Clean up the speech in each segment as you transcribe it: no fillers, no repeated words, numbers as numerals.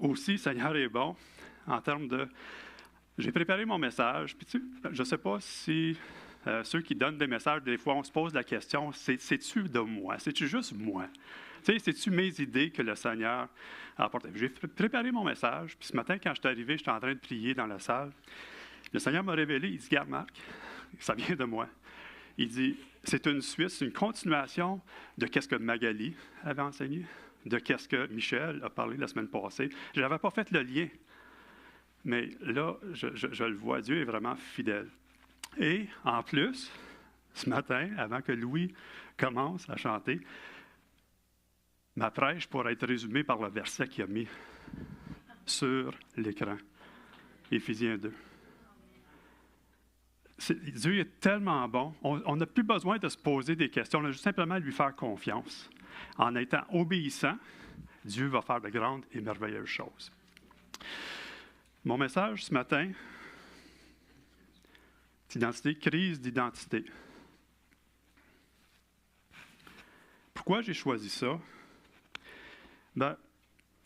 aussi, Seigneur est bon en termes de... J'ai préparé mon message, puis je ne sais pas si ceux qui donnent des messages, des fois, on se pose la question, c'est-tu de moi? C'est-tu juste moi? C'est-tu mes idées que le Seigneur a apportées? J'ai préparé mon message, puis ce matin, quand je suis arrivé, j'étais en train de prier dans la salle. Le Seigneur m'a révélé, il dit, regarde Marc, ça vient de moi. Il dit, c'est une suite, c'est une continuation de ce que Magali avait enseigné, de ce que Michel a parlé la semaine passée. Je n'avais pas fait le lien, mais là, je le vois, Dieu est vraiment fidèle. Et en plus, ce matin, avant que Louis commence à chanter, ma prêche pourrait être résumée par le verset qu'il a mis sur l'écran. Éphésiens 2. Dieu est tellement bon. On n'a plus besoin de se poser des questions. On a juste simplement à lui faire confiance. En étant obéissant, Dieu va faire de grandes et merveilleuses choses. Mon message ce matin, c'est identité, crise d'identité. Pourquoi j'ai choisi ça? Ben,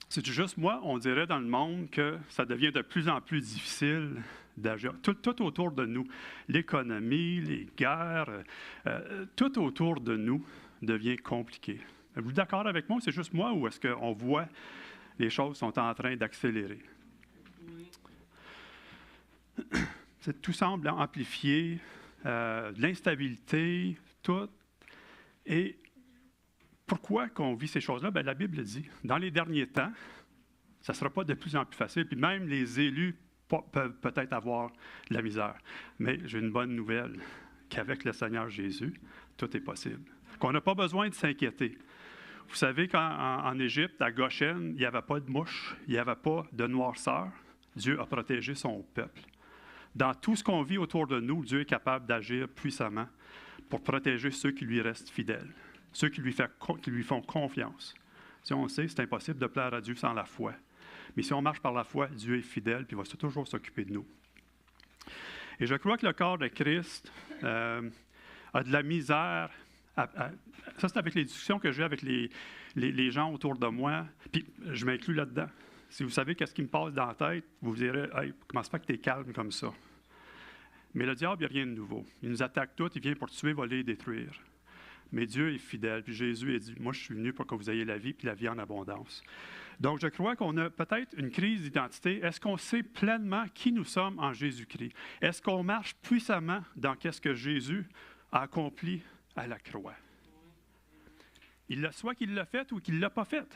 c'est juste moi, on dirait dans le monde que ça devient de plus en plus difficile d'agir. Tout autour de nous, l'économie, les guerres, tout autour de nous devient compliqué. Êtes-vous d'accord avec moi? C'est juste moi ou est-ce qu'on voit les choses sont en train d'accélérer? Tout semble amplifier, de l'instabilité, tout. Et pourquoi qu'on vit ces choses-là? Bien, la Bible dit, dans les derniers temps, ça ne sera pas de plus en plus facile, puis même les élus peuvent peut-être avoir de la misère. Mais j'ai une bonne nouvelle, qu'avec le Seigneur Jésus, tout est possible. Qu'on n'a pas besoin de s'inquiéter. Vous savez qu'en Égypte, à Goshen, il n'y avait pas de mouches, il n'y avait pas de noirceur. Dieu a protégé son peuple. Dans tout ce qu'on vit autour de nous, Dieu est capable d'agir puissamment pour protéger ceux qui lui restent fidèles, ceux qui lui font confiance. Si on sait, c'est impossible de plaire à Dieu sans la foi. Mais si on marche par la foi, Dieu est fidèle et il va toujours s'occuper de nous. Et je crois que le corps de Christ a de la misère. Ça, c'est avec les discussions que j'ai avec les gens autour de moi. Puis je m'inclus là-dedans. Si vous savez qu'est-ce qui me passe dans la tête, vous vous direz, hey, comment ça fait que tu es calme comme ça? Mais le diable, il n'y a rien de nouveau. Il nous attaque tous, il vient pour tuer, voler et détruire. Mais Dieu est fidèle. Puis Jésus a dit, moi je suis venu pour que vous ayez la vie, puis la vie en abondance. Donc je crois qu'on a peut-être une crise d'identité. Est-ce qu'on sait pleinement qui nous sommes en Jésus-Christ? Est-ce qu'on marche puissamment dans ce que Jésus a accompli à la croix? Soit qu'il l'a fait ou qu'il ne l'a pas fait.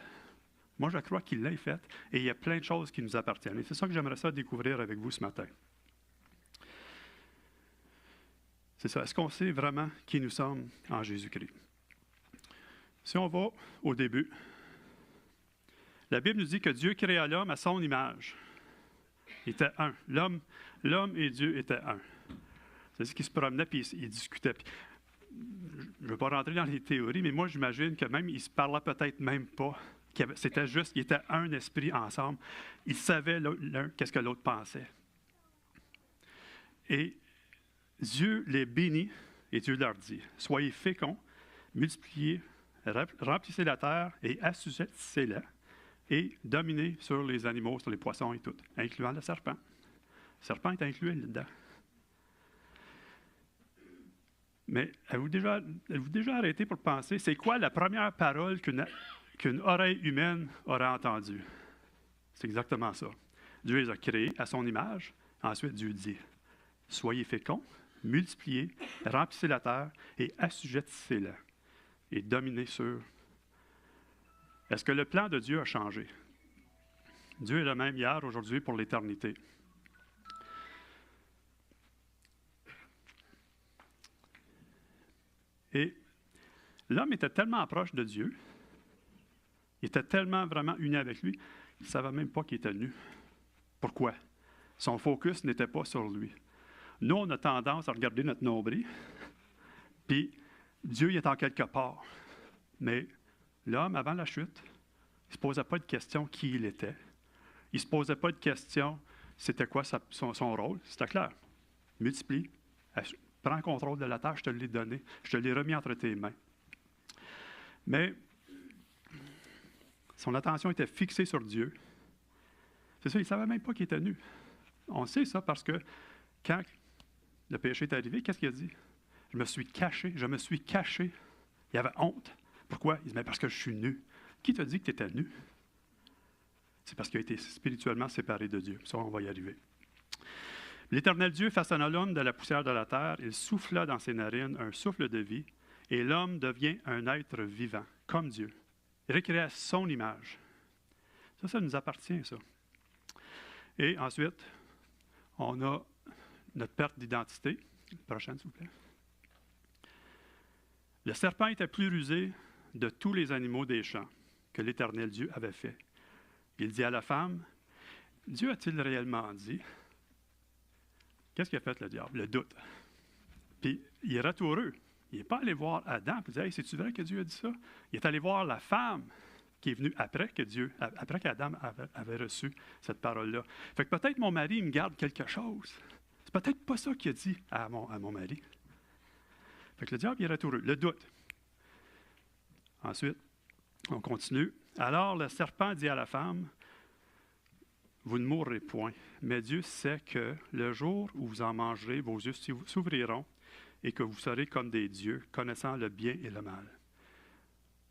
Moi, je crois qu'il l'a fait et il y a plein de choses qui nous appartiennent. Et c'est ça que j'aimerais ça découvrir avec vous ce matin. C'est ça. Est-ce qu'on sait vraiment qui nous sommes en Jésus-Christ? Si on va au début, la Bible nous dit que Dieu créa l'homme à son image. Il était un. L'homme et Dieu étaient un. C'est-à-dire qu'ils se promenaient et ils discutaient. Puis, je ne veux pas rentrer dans les théories, mais moi, j'imagine que même ils ne se parlaient peut-être même pas. C'était juste, ils étaient un esprit ensemble. Ils savaient l'un qu'est-ce que l'autre pensait. Et Dieu les bénit et Dieu leur dit, soyez féconds, multipliez, remplissez la terre et assujettissez-la et dominez sur les animaux, sur les poissons et tout, incluant le serpent. Le serpent est inclus là-dedans. Mais avez-vous déjà arrêté pour penser, c'est quoi la première parole qu'une oreille humaine aurait entendue? C'est exactement ça. Dieu les a créés à son image. Ensuite, Dieu dit, soyez féconds, multipliez, remplissez la terre et assujettissez-la et dominez sur. Est-ce que le plan de Dieu a changé? Dieu est le même hier, aujourd'hui, pour l'éternité. Et l'homme était tellement proche de Dieu, il était tellement vraiment uni avec lui, il ne savait même pas qu'il était nu. Pourquoi? Son focus n'était pas sur lui. Nous, on a tendance à regarder notre nombril, puis Dieu il est en quelque part. Mais l'homme, avant la chute, il ne se posait pas de question qui il était. Il ne se posait pas de question c'était quoi son rôle. C'était clair. Multiplie, prends contrôle de la tâche, je te l'ai donné, je te l'ai remis entre tes mains. Mais son attention était fixée sur Dieu. C'est ça, il ne savait même pas qu'il était nu. On sait ça parce que quand le péché est arrivé, qu'est-ce qu'il a dit? Je me suis caché. Il avait honte. Pourquoi? Il dit, mais parce que je suis nu. Qui t'a dit que tu étais nu? C'est parce qu'il a été spirituellement séparé de Dieu. Ça, on va y arriver. L'Éternel Dieu façonna l'homme de la poussière de la terre. Il souffla dans ses narines un souffle de vie, et l'homme devient un être vivant, comme Dieu. Il recréa son image. Ça nous appartient, ça. Et ensuite, on a notre perte d'identité. Prochaine, s'il vous plaît. Le serpent était plus rusé de tous les animaux des champs que l'Éternel Dieu avait fait. Il dit à la femme, « Dieu a-t-il réellement dit? » Qu'est-ce qu'il a fait, le diable? Le doute. Puis, il est ratoureux. Il n'est pas allé voir Adam et dire, « Hey, c'est-tu vrai que Dieu a dit ça? » Il est allé voir la femme qui est venue après qu'Adam avait reçu cette parole-là. Fait que peut-être mon mari me garde quelque chose. C'est peut-être pas ça qu'il a dit à mon mari. Fait que le diable, il est ratoureux. Le doute. Ensuite, on continue. Alors le serpent dit à la femme, « Vous ne mourrez point, mais Dieu sait que le jour où vous en mangerez, vos yeux s'ouvriront et que vous serez comme des dieux, connaissant le bien et le mal. »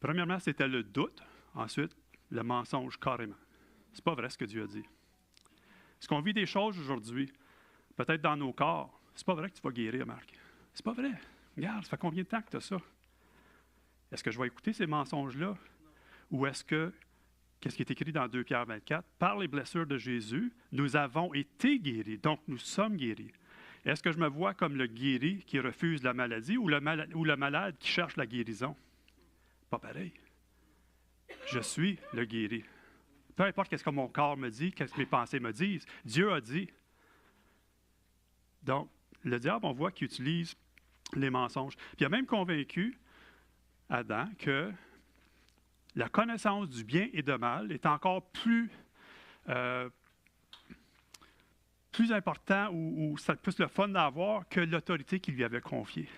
Premièrement, c'était le doute. Ensuite, le mensonge carrément. C'est pas vrai ce que Dieu a dit. Est-ce qu'on vit des choses aujourd'hui, peut-être dans nos corps? C'est pas vrai que tu vas guérir, Marc. C'est pas vrai. Regarde, ça fait combien de temps que tu as ça? Est-ce que je vais écouter ces mensonges-là? Ou est-ce que, qu'est-ce qui est écrit dans 2 Pierre 24? Par les blessures de Jésus, nous avons été guéris, donc nous sommes guéris. Est-ce que je me vois comme le guéri qui refuse la maladie ou le malade qui cherche la guérison? Pas pareil. Je suis le guéri. Peu importe ce que mon corps me dit, ce que mes pensées me disent, Dieu a dit. Donc, le diable, on voit qu'il utilise les mensonges. Puis il a même convaincu Adam que la connaissance du bien et de mal est encore plus important ou c'est plus le fun d'avoir que l'autorité qu'il lui avait confiée.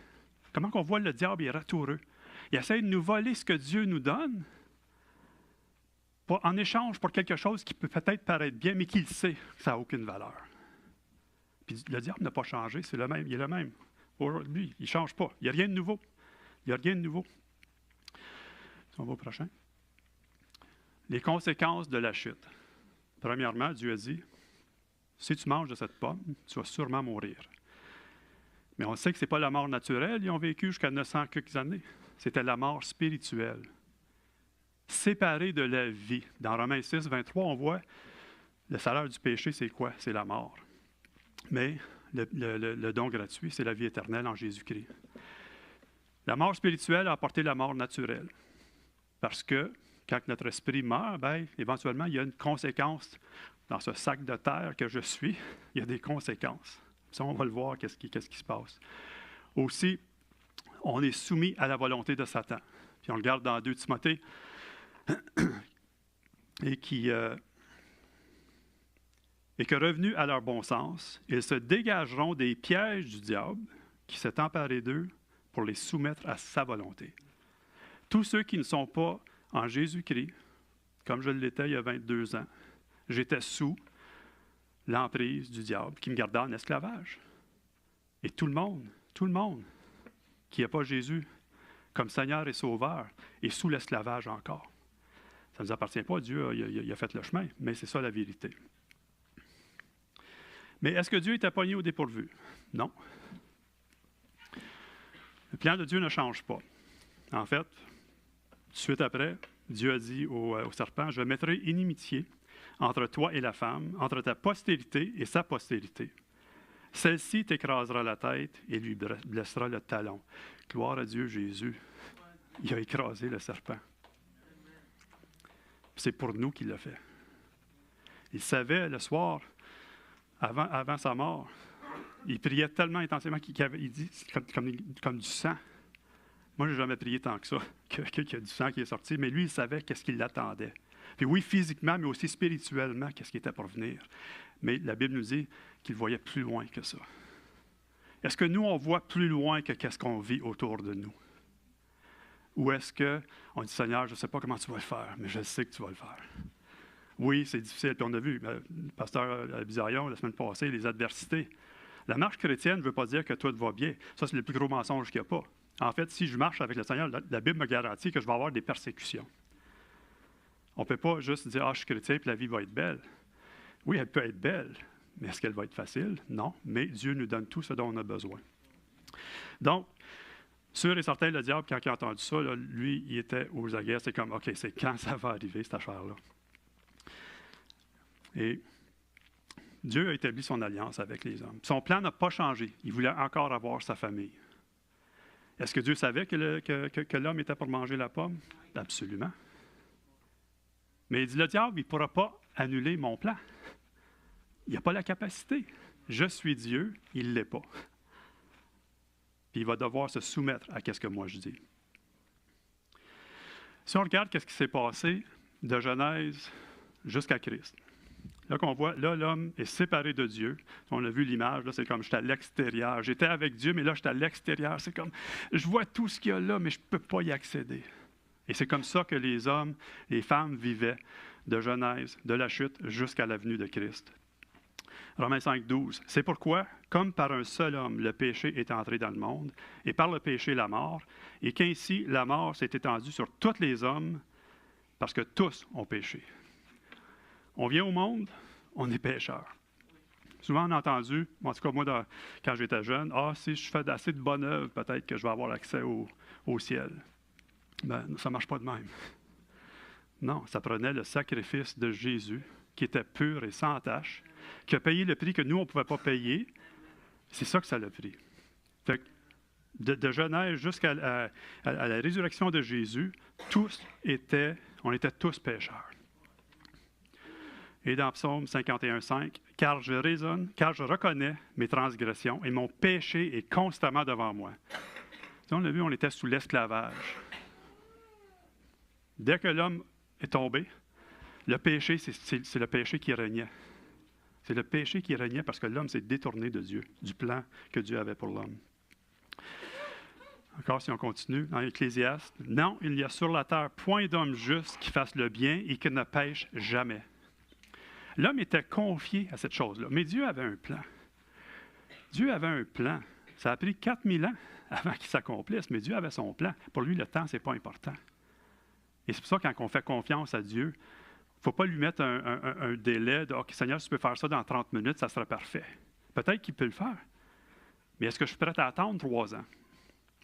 Comment qu'on voit le diable est ratoureux? Il essaie de nous voler ce que Dieu nous donne en échange pour quelque chose qui peut peut-être paraître bien, mais qu'il sait que ça n'a aucune valeur. Puis le diable n'a pas changé, c'est le même, il est le même. Aujourd'hui, il ne change pas. Il n'y a rien de nouveau. Il n'y a rien de nouveau. On va au prochain. Les conséquences de la chute. Premièrement, Dieu a dit, si tu manges de cette pomme, tu vas sûrement mourir. Mais on sait que ce n'est pas la mort naturelle. Ils ont vécu jusqu'à 900 quelques années. C'était la mort spirituelle. Séparés de la vie. Dans Romains 6, 23, on voit le salaire du péché, c'est quoi? C'est la mort. Mais le don gratuit, c'est la vie éternelle en Jésus-Christ. La mort spirituelle a apporté la mort naturelle. Parce que quand notre esprit meurt, bien, éventuellement, il y a une conséquence dans ce sac de terre que je suis. Il y a des conséquences. Ça, on va le voir, qu'est-ce qui se passe. Aussi, on est soumis à la volonté de Satan. Puis on le regarde dans 2 Timothée. Et que revenus à leur bon sens, ils se dégageront des pièges du diable qui s'est emparé d'eux pour les soumettre à sa volonté. Tous ceux qui ne sont pas en Jésus-Christ, comme je l'étais il y a 22 ans, j'étais sous l'emprise du diable qui me gardait en esclavage. Et tout le monde qui n'a pas Jésus comme Seigneur et Sauveur est sous l'esclavage encore. Ça ne nous appartient pas, Dieu il a fait le chemin, mais c'est ça la vérité. Mais est-ce que Dieu était pogné au dépourvu? Non. Le plan de Dieu ne change pas. En fait, tout de suite après, Dieu a dit au serpent, « Je mettrai inimitié entre toi et la femme, entre ta postérité et sa postérité. Celle-ci t'écrasera la tête et lui blessera le talon. » Gloire à Dieu, Jésus. Il a écrasé le serpent. C'est pour nous qu'il l'a fait. Il savait le soir, avant sa mort, il priait tellement intensément qu'il dit comme du sang. Moi, je n'ai jamais prié tant que ça, qu'il y a du sang qui est sorti, mais lui, il savait qu'est-ce qui l'attendait. Puis oui, physiquement, mais aussi spirituellement, qu'est-ce qui était pour venir. Mais la Bible nous dit qu'il voyait plus loin que ça. Est-ce que nous, on voit plus loin que qu'est-ce qu'on vit autour de nous? Ou est-ce qu'on dit, Seigneur, je ne sais pas comment tu vas le faire, mais je sais que tu vas le faire. Oui, c'est difficile. Puis on a vu, le pasteur Bizarion, la semaine passée, les adversités. La marche chrétienne ne veut pas dire que tout va bien. Ça, c'est le plus gros mensonge qu'il n'y a pas. En fait, si je marche avec le Seigneur, la Bible me garantit que je vais avoir des persécutions. On ne peut pas juste dire « Ah, je suis chrétien, puis la vie va être belle ». Oui, elle peut être belle, mais est-ce qu'elle va être facile? Non, mais Dieu nous donne tout ce dont on a besoin. Donc, sûr et certain, le diable, quand il a entendu ça, là, lui, il était aux aguets. C'est comme « OK, c'est quand ça va arriver, cette affaire-là ». Et Dieu a établi son alliance avec les hommes. Son plan n'a pas changé. Il voulait encore avoir sa famille. Est-ce que Dieu savait que l'homme était pour manger la pomme? Absolument. Mais il dit, le diable, il ne pourra pas annuler mon plan. Il n'a pas la capacité. Je suis Dieu, il ne l'est pas. Puis il va devoir se soumettre à ce que moi je dis. Si on regarde ce qui s'est passé de Genèse jusqu'à Christ, là qu'on voit, là l'homme est séparé de Dieu. On a vu l'image, là c'est comme j'étais à l'extérieur. J'étais avec Dieu, mais là j'étais à l'extérieur. C'est comme, je vois tout ce qu'il y a là, mais je ne peux pas y accéder. Et c'est comme ça que les hommes, les femmes vivaient de Genèse, de la chute jusqu'à la venue de Christ. Romains 5, 12. C'est pourquoi, comme par un seul homme, le péché est entré dans le monde, et par le péché, la mort, et qu'ainsi la mort s'est étendue sur tous les hommes, parce que tous ont péché. On vient au monde, on est pécheurs. Souvent, on a entendu, en tout cas moi, quand j'étais jeune, « Ah, si je fais assez de bonnes œuvres, peut-être que je vais avoir accès au ciel. » Ben, ça ne marche pas de même. Non, ça prenait le sacrifice de Jésus, qui était pur et sans tache, qui a payé le prix que nous, on ne pouvait pas payer. C'est ça que ça l'a pris. Fait que de Genèse jusqu'à la résurrection de Jésus, on était tous pécheurs. Et dans Psaume 51,5, « Car je reconnais mes transgressions et mon péché est constamment devant moi. » On l'a vu, on était sous l'esclavage. Dès que l'homme est tombé, le péché, c'est le péché qui régnait. C'est le péché qui régnait parce que l'homme s'est détourné de Dieu, du plan que Dieu avait pour l'homme. Encore, si on continue, dans Ecclésiaste, « Non, il n'y a sur la terre point d'homme juste qui fasse le bien et qui ne pêche jamais. » L'homme était confié à cette chose-là, mais Dieu avait un plan. Dieu avait un plan. Ça a pris 4000 ans avant qu'il s'accomplisse, mais Dieu avait son plan. Pour lui, le temps, ce n'est pas important. Et c'est pour ça que quand on fait confiance à Dieu, il ne faut pas lui mettre un délai de « OK, Seigneur, si tu peux faire ça dans 30 minutes, ça sera parfait. » Peut-être qu'il peut le faire. Mais est-ce que je suis prêt à attendre 3 ans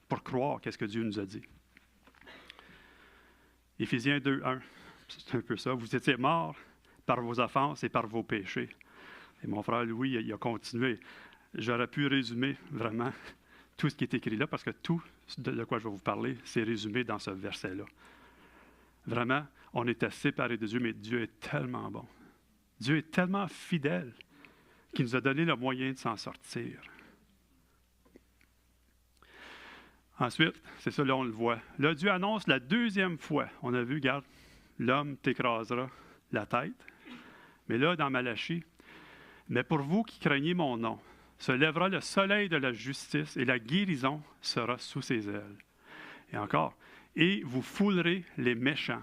pour croire qu'est-ce que Dieu nous a dit? Éphésiens 2, 1, c'est un peu ça. « Vous étiez morts par vos offenses et par vos péchés. » Et mon frère Louis, il a continué. J'aurais pu résumer vraiment tout ce qui est écrit là, parce que tout de quoi je vais vous parler, c'est résumé dans ce verset-là. Vraiment, on était séparés de Dieu, mais Dieu est tellement bon. Dieu est tellement fidèle qu'il nous a donné le moyen de s'en sortir. Ensuite, c'est ça, là, on le voit. Là, Dieu annonce la deuxième fois. On a vu, regarde, l'homme t'écrasera la tête. Mais là, dans Malachie, « Mais pour vous qui craignez mon nom, se lèvera le soleil de la justice et la guérison sera sous ses ailes. » Et encore, « Et vous foulerez les méchants. »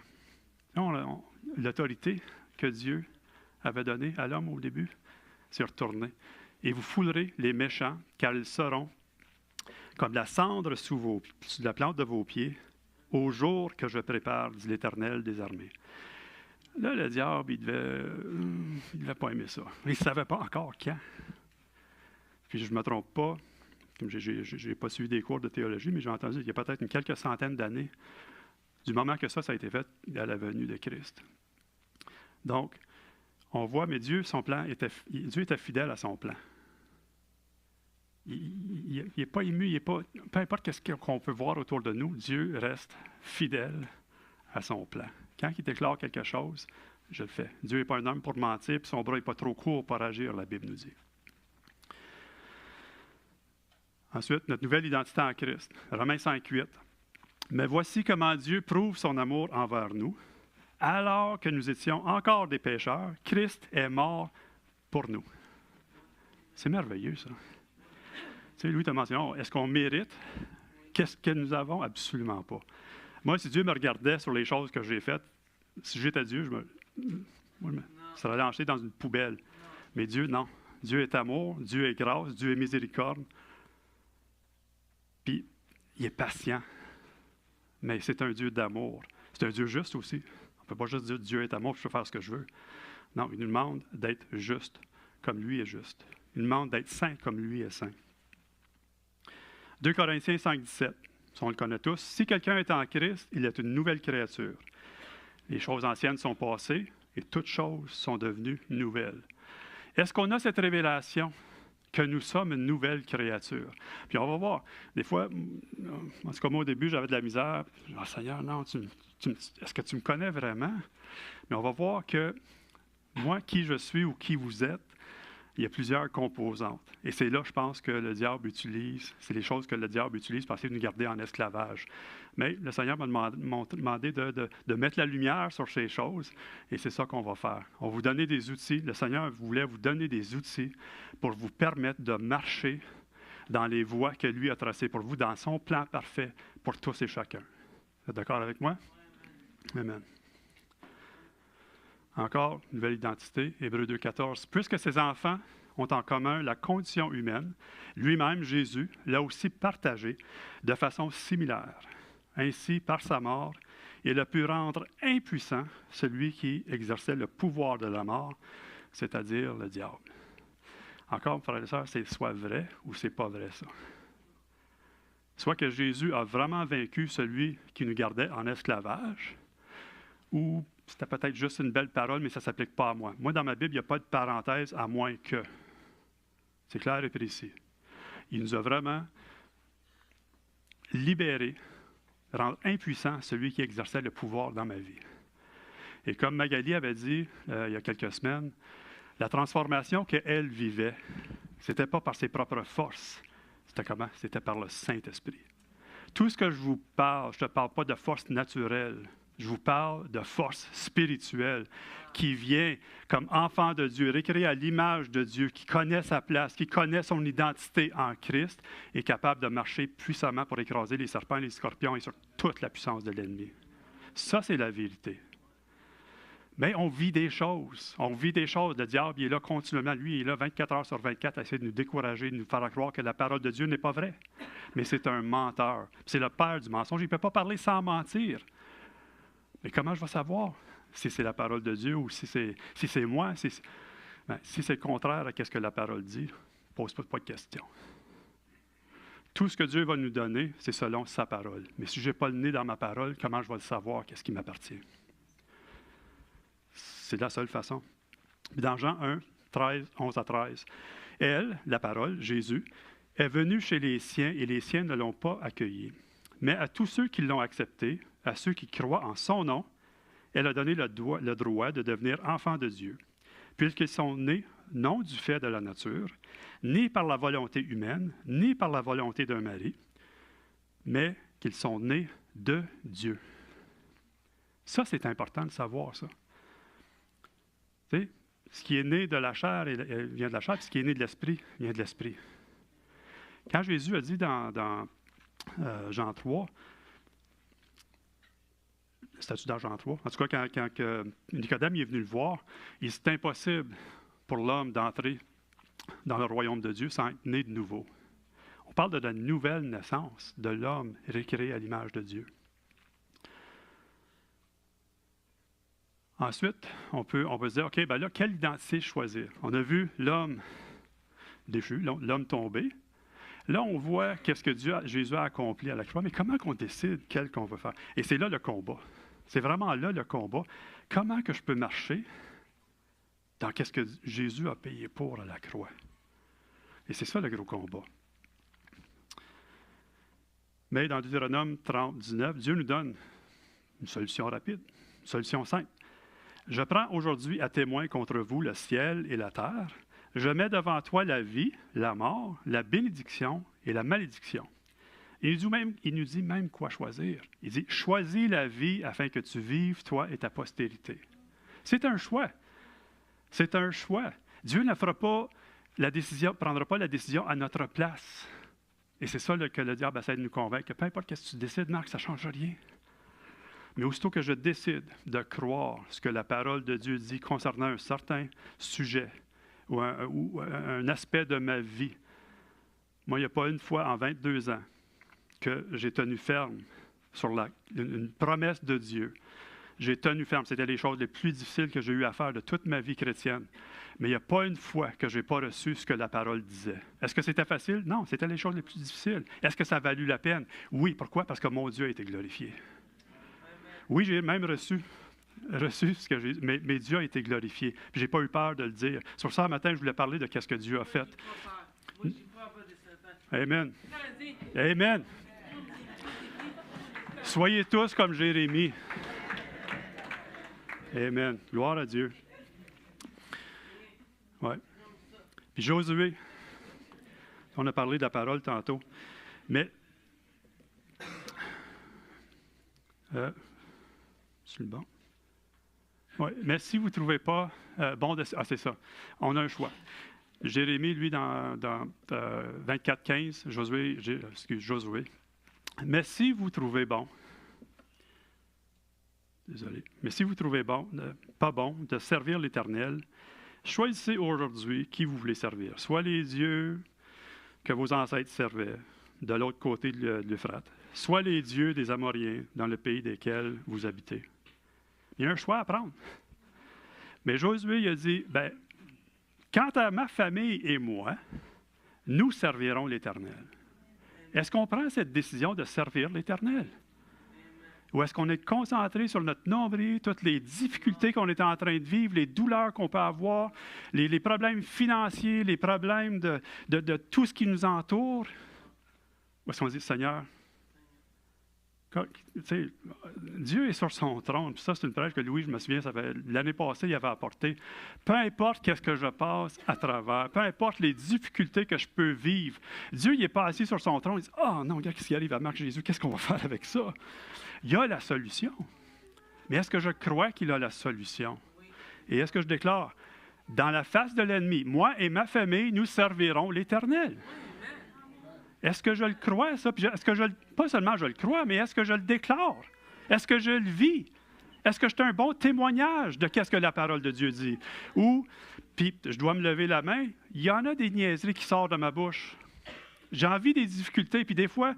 L'autorité que Dieu avait donnée à l'homme au début s'est retournée. « Et vous foulerez les méchants, car ils seront comme la cendre sous la plante de vos pieds, au jour que je prépare, dit l'Éternel des armées. » Là, le diable, il devait pas aimer ça. Il ne savait pas encore quand. Puis je ne me trompe pas, comme je n'ai pas suivi des cours de théologie, mais j'ai entendu qu'il y a peut-être quelques centaines d'années, du moment que ça a été fait à la venue de Christ. Donc, on voit, mais Dieu, Dieu était fidèle à son plan. Il n'est pas ému, peu importe ce qu'on peut voir autour de nous, Dieu reste fidèle à son plan. Quand il déclare quelque chose, je le fais. Dieu n'est pas un homme pour mentir, puis son bras n'est pas trop court pour agir, la Bible nous dit. Ensuite, notre nouvelle identité en Christ. Romains 5, 8. « Mais voici comment Dieu prouve son amour envers nous. Alors que nous étions encore des pécheurs, Christ est mort pour nous. » C'est merveilleux, ça. Tu sais, Louis t'a mentionné, est-ce qu'on mérite? Qu'est-ce que nous avons? Absolument pas. Moi, si Dieu me regardait sur les choses que j'ai faites, si j'étais Dieu, Oui, mais ça sera lancé dans une poubelle. Mais Dieu, non. Dieu est amour, Dieu est grâce, Dieu est miséricorde. Puis, il est patient. Mais c'est un Dieu d'amour. C'est un Dieu juste aussi. On ne peut pas juste dire Dieu est amour, puis je peux faire ce que je veux. Non, il nous demande d'être juste, comme lui est juste. Il nous demande d'être saint, comme lui est saint. 2 Corinthiens 5, 17. On le connaît tous. Si quelqu'un est en Christ, il est une nouvelle créature. Les choses anciennes sont passées et toutes choses sont devenues nouvelles. Est-ce qu'on a cette révélation que nous sommes une nouvelle créature? Puis on va voir. Des fois, en tout cas, moi, au début, j'avais de la misère. Je dis, Seigneur, non, est-ce que tu me connais vraiment? Mais on va voir que moi, qui je suis ou qui vous êtes, il y a plusieurs composantes. Et c'est là, je pense, que le diable utilise, c'est les choses que le diable utilise pour essayer de nous garder en esclavage. Mais le Seigneur m'a demandé de mettre la lumière sur ces choses, et c'est ça qu'on va faire. On va vous donner des outils. Le Seigneur voulait vous donner des outils pour vous permettre de marcher dans les voies que lui a tracées pour vous, dans son plan parfait pour tous et chacun. Vous êtes d'accord avec moi? Amen. Encore, nouvelle identité, Hébreux 2,14. Puisque ces enfants ont en commun la condition humaine, lui-même, Jésus, l'a aussi partagé de façon similaire. Ainsi, par sa mort, il a pu rendre impuissant celui qui exerçait le pouvoir de la mort, c'est-à-dire le diable. Encore, frères et sœurs, c'est soit vrai ou c'est pas vrai, ça. Soit que Jésus a vraiment vaincu celui qui nous gardait en esclavage, ou c'était peut-être juste une belle parole, mais ça ne s'applique pas à moi. Moi, dans ma Bible, il n'y a pas de parenthèse à moins que. C'est clair et précis. Il nous a vraiment libérés, rendre impuissant celui qui exerçait le pouvoir dans ma vie. Et comme Magali avait dit il y a quelques semaines, la transformation qu'elle vivait, ce n'était pas par ses propres forces. C'était comment? C'était par le Saint-Esprit. Tout ce que je vous parle, je ne te parle pas de force naturelle. Je vous parle de force spirituelle qui vient comme enfant de Dieu, récréé à l'image de Dieu, qui connaît sa place, qui connaît son identité en Christ, et capable de marcher puissamment pour écraser les serpents, les scorpions et sur toute la puissance de l'ennemi. Ça, c'est la vérité. Mais on vit des choses. On vit des choses. Le diable, il est là continuellement. Lui, il est là 24 heures sur 24 à essayer de nous décourager, de nous faire croire que la parole de Dieu n'est pas vraie. Mais c'est un menteur. C'est le père du mensonge. Il ne peut pas parler sans mentir. Mais comment je vais savoir si c'est la parole de Dieu ou si c'est moi? Si c'est le contraire à ce que la parole dit, pose pas de questions. Tout ce que Dieu va nous donner, c'est selon sa parole. Mais si je n'ai pas le nez dans ma parole, comment je vais le savoir qu'est-ce qui m'appartient? C'est la seule façon. Dans Jean 1, 11 à 13, elle, la parole, Jésus, est venue chez les siens et les siens ne l'ont pas accueilli. Mais à tous ceux qui l'ont accepté, à ceux qui croient en son nom, elle a donné le droit de devenir enfants de Dieu, puisqu'ils sont nés non du fait de la nature, ni par la volonté humaine, ni par la volonté d'un mari, mais qu'ils sont nés de Dieu. Ça, c'est important de savoir ça. Tu sais, ce qui est né de la chair vient de la chair, puis ce qui est né de l'esprit vient de l'esprit. Quand Jésus a dit dans Jean 3, c'était-tu dans Jean 3? En tout cas, quand Nicodème est venu le voir, il c'est impossible pour l'homme d'entrer dans le royaume de Dieu sans être né de nouveau. On parle de la nouvelle naissance de l'homme recréé à l'image de Dieu. Ensuite, on peut se dire, OK, ben là, quelle identité choisir? On a vu l'homme déchu, l'homme tombé. Là, on voit qu'est-ce que Jésus a accompli à la croix, mais comment qu'on décide quel qu'on veut faire? Et c'est là le combat. C'est vraiment là le combat. Comment que je peux marcher dans qu'est-ce que Jésus a payé pour à la croix? Et c'est ça le gros combat. Mais dans Deutéronome 30, 19, Dieu nous donne une solution rapide, une solution simple. Je prends aujourd'hui à témoin contre vous le ciel et la terre. Je mets devant toi la vie, la mort, la bénédiction et la malédiction. Il nous dit même quoi choisir. Il dit, choisis la vie afin que tu vives, toi et ta postérité. C'est un choix. C'est un choix. Dieu ne fera pas prendra pas la décision à notre place. Et c'est ça que le diable essaie de nous convaincre. Peu importe ce que tu décides, Marc, ça ne change rien. Mais aussitôt que je décide de croire ce que la parole de Dieu dit concernant un certain sujet ou un aspect de ma vie, moi, il n'y a pas une fois en 22 ans que j'ai tenu ferme sur une promesse de Dieu. J'ai tenu ferme. C'était les choses les plus difficiles que j'ai eu à faire de toute ma vie chrétienne. Mais il n'y a pas une fois que je n'ai pas reçu ce que la parole disait. Est-ce que c'était facile? Non, c'était les choses les plus difficiles. Est-ce que ça a valu la peine? Oui. Pourquoi? Parce que mon Dieu a été glorifié. Oui, j'ai même reçu ce que j'ai dit, mais Dieu a été glorifié. Puis je n'ai pas eu peur de le dire. Sur ça, ce matin, je voulais parler de ce que Dieu a fait. Amen. Amen. Soyez tous comme Jérémie. Amen. Gloire à Dieu. Ouais. Puis Josué, on a parlé de la parole tantôt, mais c'est le bon. Ouais. Mais si vous ne trouvez pas bon de... Ah, c'est ça. On a un choix. Jérémie, lui, dans 24-15, Josué. Mais si vous trouvez bon, désolé, mais si vous trouvez pas bon de servir l'Éternel, choisissez aujourd'hui qui vous voulez servir. Soit les dieux que vos ancêtres servaient de l'autre côté de l'Euphrate, soit les dieux des Amoriens dans le pays desquels vous habitez. Il y a un choix à prendre. Mais Josué il a dit, quant à ma famille et moi, nous servirons l'Éternel. Est-ce qu'on prend cette décision de servir l'Éternel? Ou est-ce qu'on est concentré sur notre nombril, toutes les difficultés qu'on est en train de vivre, les douleurs qu'on peut avoir, les problèmes financiers, les problèmes de tout ce qui nous entoure? Ou est-ce qu'on dit, Seigneur, Dieu est sur son trône. Puis ça, c'est une prêche que Louis, je me souviens, l'année passée, il avait apporté. Peu importe qu'est-ce que je passe à travers, peu importe les difficultés que je peux vivre, Dieu, il n'est pas assis sur son trône. Il dit, non, regarde ce qui arrive à Marc Jésus, qu'est-ce qu'on va faire avec ça? Il y a la solution. Mais est-ce que je crois qu'il a la solution? Et est-ce que je déclare, dans la face de l'ennemi, moi et ma famille, nous servirons l'Éternel? Est-ce que je le crois, ça? Pas seulement je le crois, mais est-ce que je le déclare? Est-ce que je le vis? Est-ce que je suis un bon témoignage de ce que la parole de Dieu dit? Ou, puis je dois me lever la main, il y en a des niaiseries qui sortent de ma bouche. J'ai envie des difficultés, puis des fois,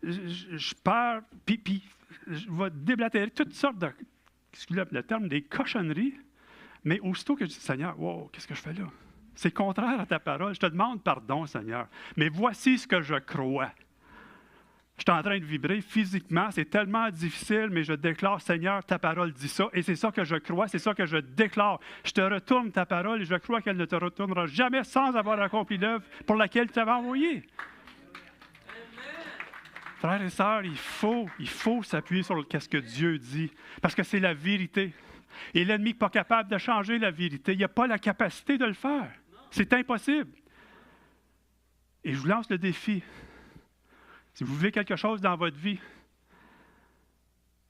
je pars, puis je vais déblatérer toutes sortes de, excusez le terme, des cochonneries, mais aussitôt que je dis, Seigneur, wow, qu'est-ce que je fais là? C'est contraire à ta parole. Je te demande pardon, Seigneur. Mais voici ce que je crois. Je suis en train de vibrer physiquement. C'est tellement difficile, mais je déclare, Seigneur, ta parole dit ça. Et c'est ça que je crois, c'est ça que je déclare. Je te retourne ta parole et je crois qu'elle ne te retournera jamais sans avoir accompli l'œuvre pour laquelle tu t'avais envoyé. Frères et sœurs, il faut s'appuyer sur ce que Dieu dit, parce que c'est la vérité. Et l'ennemi n'est pas capable de changer la vérité. Il n'a pas la capacité de le faire. C'est impossible. Et je vous lance le défi. Si vous voulez quelque chose dans votre vie,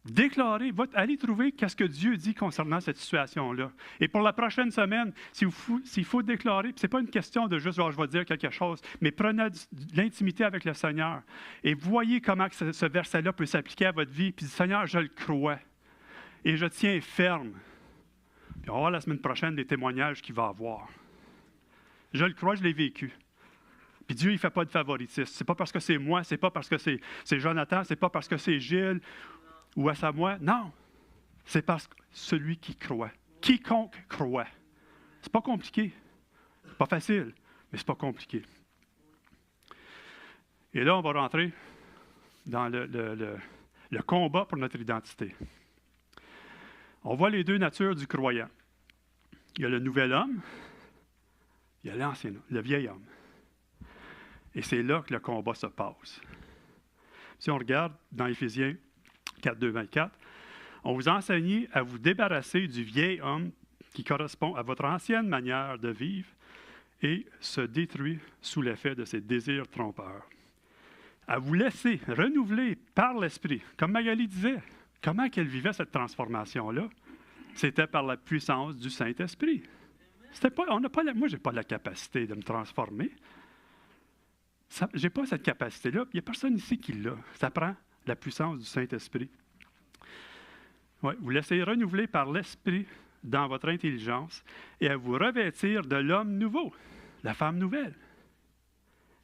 déclarez, allez trouver ce que Dieu dit concernant cette situation-là. Et pour la prochaine semaine, s'il faut déclarer, ce n'est pas une question de juste, je vais dire quelque chose, mais prenez de l'intimité avec le Seigneur et voyez comment ce verset-là peut s'appliquer à votre vie. Puis, Seigneur, je le crois. Et je tiens ferme. Puis on va voir la semaine prochaine les témoignages qu'il va avoir. Je le crois, je l'ai vécu. Puis Dieu, il ne fait pas de favoritisme. Ce n'est pas parce que c'est moi, ce n'est pas parce que c'est Jonathan, ce n'est pas parce que c'est Gilles ou à Samoa. Non. C'est parce que celui qui croit. Quiconque croit. C'est pas compliqué. C'est pas facile, mais c'est pas compliqué. Et là, on va rentrer dans le combat pour notre identité. On voit les deux natures du croyant. Il y a le nouvel homme, il y a l'ancien homme, le vieil homme. Et c'est là que le combat se passe. Si on regarde dans Éphésiens 4, 2, 24, on vous enseigne à vous débarrasser du vieil homme qui correspond à votre ancienne manière de vivre et se détruit sous l'effet de ses désirs trompeurs. À vous laisser renouveler par l'Esprit, comme Magali disait. Comment qu'elle vivait cette transformation-là? C'était par la puissance du Saint-Esprit. Moi, je n'ai pas la capacité de me transformer. Je n'ai pas cette capacité-là. Il n'y a personne ici qui l'a. Ça prend la puissance du Saint-Esprit. Ouais, vous laissez renouveler par l'Esprit dans votre intelligence et à vous revêtir de l'homme nouveau, la femme nouvelle,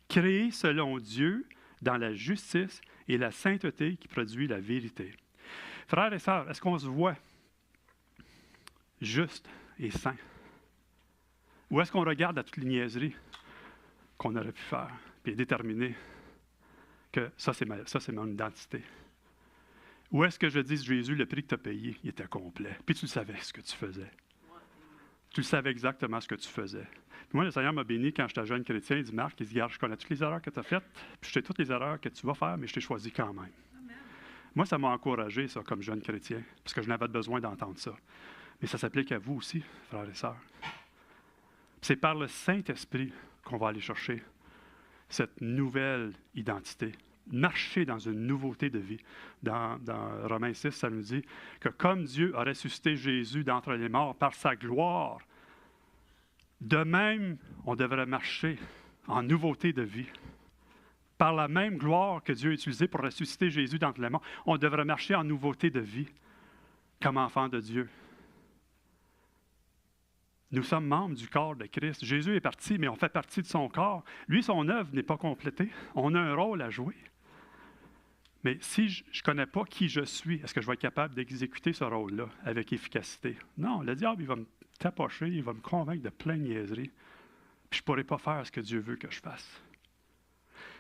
créée selon Dieu dans la justice et la sainteté qui produit la vérité. Frères et sœurs, est-ce qu'on se voit juste et saint? Ou est-ce qu'on regarde à toutes les niaiseries qu'on aurait pu faire, puis déterminer que ça, c'est mon identité? Ou est-ce que je dis, Jésus, le prix que tu as payé, il était complet, puis tu savais ce que tu faisais. Tu savais exactement ce que tu faisais. Puis moi, le Seigneur m'a béni quand j'étais jeune chrétien. Il dit, Marc, il dit, regarde, je connais toutes les erreurs que tu as faites, puis je sais toutes les erreurs que tu vas faire, mais je t'ai choisi quand même. Amen. Moi, ça m'a encouragé, ça, comme jeune chrétien, parce que je n'avais pas besoin d'entendre ça. Mais ça s'applique à vous aussi, frères et sœurs. C'est par le Saint-Esprit qu'on va aller chercher cette nouvelle identité. Marcher dans une nouveauté de vie. Dans Romains 6, ça nous dit que comme Dieu a ressuscité Jésus d'entre les morts par sa gloire, de même, on devrait marcher en nouveauté de vie. Par la même gloire que Dieu a utilisée pour ressusciter Jésus d'entre les morts, on devrait marcher en nouveauté de vie, comme enfants de Dieu. Nous sommes membres du corps de Christ. Jésus est parti, mais on fait partie de son corps. Lui, son œuvre n'est pas complétée. On a un rôle à jouer. Mais si je ne connais pas qui je suis, est-ce que je vais être capable d'exécuter ce rôle-là avec efficacité? Non, le diable, il va me tapocher, il va me convaincre de plein de niaiseries. Puis je ne pourrai pas faire ce que Dieu veut que je fasse.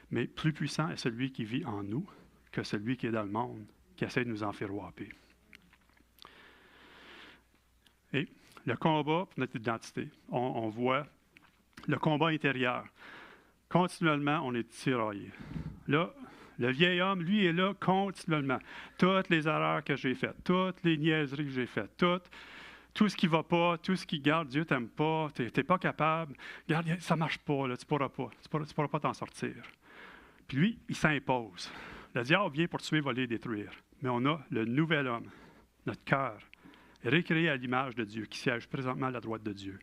Mais plus puissant est celui qui vit en nous que celui qui est dans le monde, qui essaie de nous enfiroiper. Et le combat pour notre identité, on voit le combat intérieur. Continuellement, on est tiraillé. Là, le vieil homme, lui, est là continuellement. Toutes les erreurs que j'ai faites, toutes les niaiseries que j'ai faites, tout ce qui ne va pas, tout ce qui garde, Dieu t'aime pas, tu n'es pas capable. Regarde, ça ne marche pas, là, tu ne pourras pas t'en sortir. Puis lui, il s'impose. Le diable vient pour tuer, voler, détruire. Mais on a le nouvel homme, notre cœur, récréé à l'image de Dieu, qui siège présentement à la droite de Dieu.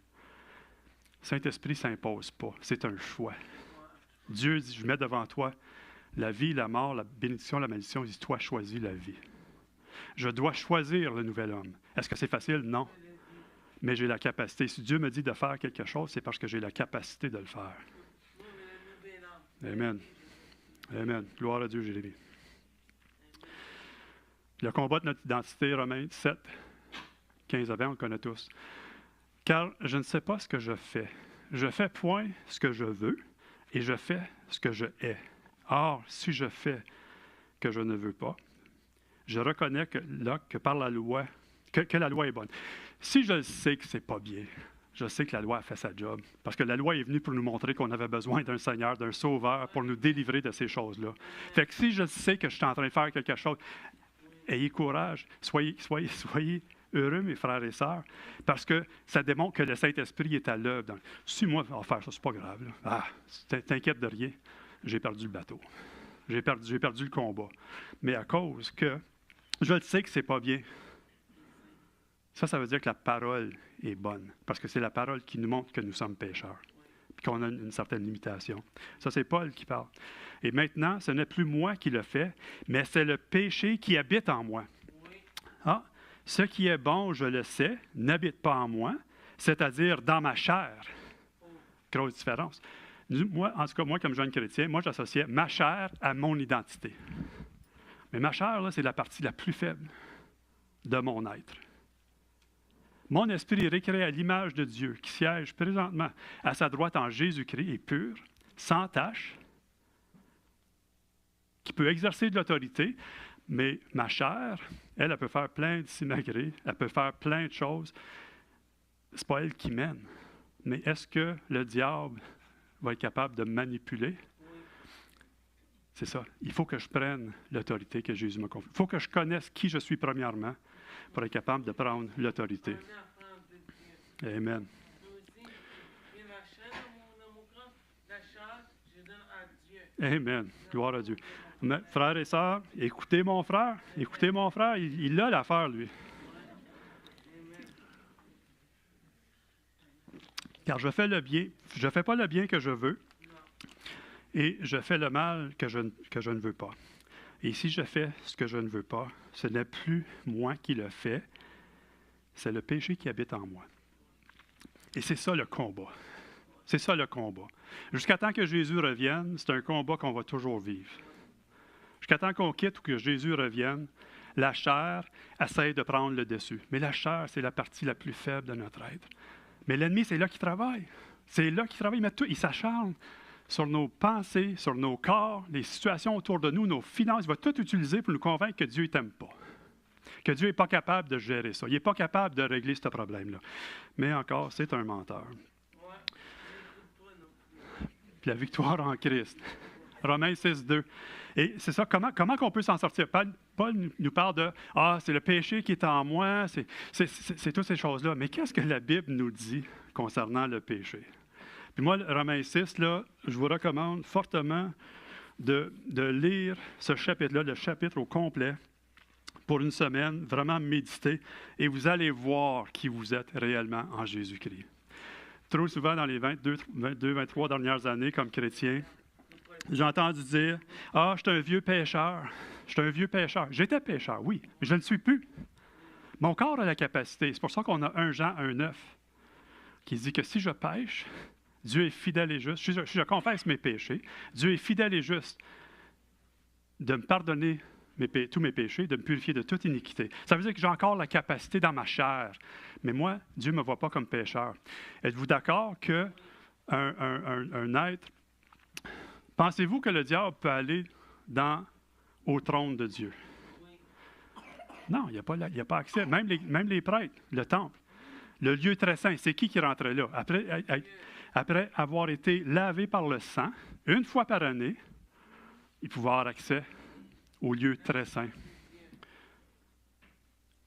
Saint-Esprit ne s'impose pas, c'est un choix. Dieu dit, je mets devant toi la vie, la mort, la bénédiction, la malédiction. Il dit, toi, choisis la vie. Je dois choisir le nouvel homme. Est-ce que c'est facile? Non. Mais j'ai la capacité. Si Dieu me dit de faire quelque chose, c'est parce que j'ai la capacité de le faire. Amen. Amen. Gloire à Dieu, Jérémie. Le combat de notre identité, Romains 7, 15 à 20, on le connaît tous. Car je ne sais pas ce que je fais. Je fais point ce que je veux et je fais ce que je hais. Or, si je fais que je ne veux pas, je reconnais que par la loi, que la loi est bonne. Si je sais que c'est pas bien, je sais que la loi a fait sa job. Parce que la loi est venue pour nous montrer qu'on avait besoin d'un Seigneur, d'un Sauveur, pour nous délivrer de ces choses-là. Fait que si je sais que je suis en train de faire quelque chose, ayez courage, soyez heureux, mes frères et sœurs, parce que ça démontre que le Saint-Esprit est à l'œuvre. Si moi, je vais faire ça, c'est pas grave. Là. Ah, t'inquiète de rien, j'ai perdu le bateau. J'ai perdu le combat. Mais à cause que je le sais que c'est pas bien, ça veut dire que la parole est bonne, parce que c'est la parole qui nous montre que nous sommes pécheurs, puis qu'on a une certaine limitation. Ça, c'est Paul qui parle. Et maintenant, ce n'est plus moi qui le fais, mais c'est le péché qui habite en moi. Ah, ce qui est bon, je le sais, n'habite pas en moi, c'est-à-dire dans ma chair. Grosse différence. Moi, en tout cas, moi, comme jeune chrétien, moi, j'associais ma chair à mon identité. Mais ma chair, là, c'est la partie la plus faible de mon être. Mon esprit est récréé à l'image de Dieu, qui siège présentement à sa droite en Jésus-Christ, est pur, sans tache, qui peut exercer de l'autorité, mais ma chair, elle peut faire plein de simagrées, elle peut faire plein de choses. Ce n'est pas elle qui mène. Mais est-ce que le diable va être capable de manipuler? C'est ça. Il faut que je prenne l'autorité que Jésus m'a confiée. Il faut que je connaisse qui je suis premièrement pour être capable de prendre l'autorité. Amen. Amen. Gloire à Dieu. Mais, frères et sœurs, écoutez mon frère, il a l'affaire, lui. Car je fais le bien, je ne fais pas le bien que je veux, et je fais le mal que je ne veux pas. Et si je fais ce que je ne veux pas, ce n'est plus moi qui le fais, c'est le péché qui habite en moi. Et c'est ça le combat. C'est ça le combat. Jusqu'à temps que Jésus revienne, c'est un combat qu'on va toujours vivre. Jusqu'à temps qu'on quitte ou que Jésus revienne, la chair essaie de prendre le dessus. Mais la chair, c'est la partie la plus faible de notre être. Mais l'ennemi, c'est là qu'il travaille. C'est là qu'il travaille. Il s'acharne sur nos pensées, sur nos corps, les situations autour de nous, nos finances. Il va tout utiliser pour nous convaincre que Dieu ne t'aime pas. Que Dieu n'est pas capable de gérer ça. Il n'est pas capable de régler ce problème-là. Mais encore, c'est un menteur. Puis la victoire en Christ. Romains 6, 2. Et c'est ça, comment on peut s'en sortir? Paul nous parle de « Ah, c'est le péché qui est en moi, c'est toutes ces choses-là. » Mais qu'est-ce que la Bible nous dit concernant le péché? Puis moi, Romains 6, là, je vous recommande fortement de lire ce chapitre-là, le chapitre au complet, pour une semaine, vraiment méditer, et vous allez voir qui vous êtes réellement en Jésus-Christ. Trop souvent, dans les 23 dernières années, comme chrétien, j'ai entendu dire « Ah, je suis un vieux pécheur. Je suis un vieux pécheur. » J'étais pécheur, oui, mais je ne le suis plus. Mon corps a la capacité. C'est pour ça qu'on a 1 Jean 1,9 qui dit que si je pêche, Dieu est fidèle et juste. Si je confesse mes péchés, Dieu est fidèle et juste de me pardonner tous mes péchés, de me purifier de toute iniquité. Ça veut dire que j'ai encore la capacité dans ma chair. Mais moi, Dieu ne me voit pas comme pécheur. Êtes-vous d'accord qu'un être... Pensez-vous que le diable peut aller au trône de Dieu? Non, il n'y a pas accès. Même les prêtres, le temple, le lieu très saint, c'est qui rentrait là? Après avoir été lavé par le sang, une fois par année, il pouvait avoir accès au lieu très saint. Il